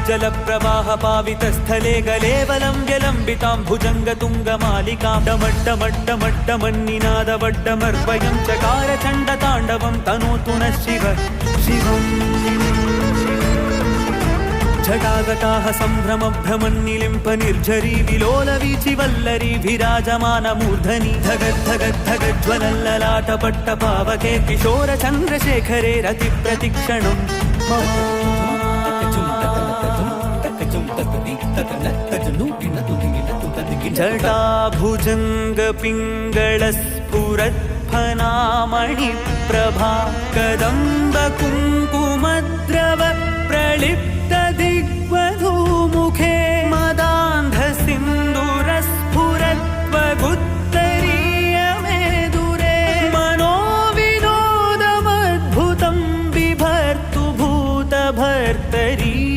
जलप्रवाह पावितस्थले गलेवलं व्यलम्बितां भुजङ्गतुङ्गमालिकां डमड्डमड्डमड्डमन्निनादवड्डमर्वयं चकार चण्डताण्डवं तनोतु नः शिव शिवम् झटागटाः सम्भ्रमभ्रमन्निलिम्प निर्झरी विलोलवीचि वल्लरी विराजमानमूर्धनि धगद्धगद्धगज्ज्वलल्ललाटपट्टपावके किशोरचन्द्रशेखरे रतिप्रतिक्षणम् जटाभुजङ्गपिङ्गळस्फुरत्फनामणिप्रभा कदम्बकुङ्कुमद्रव प्रलिप्त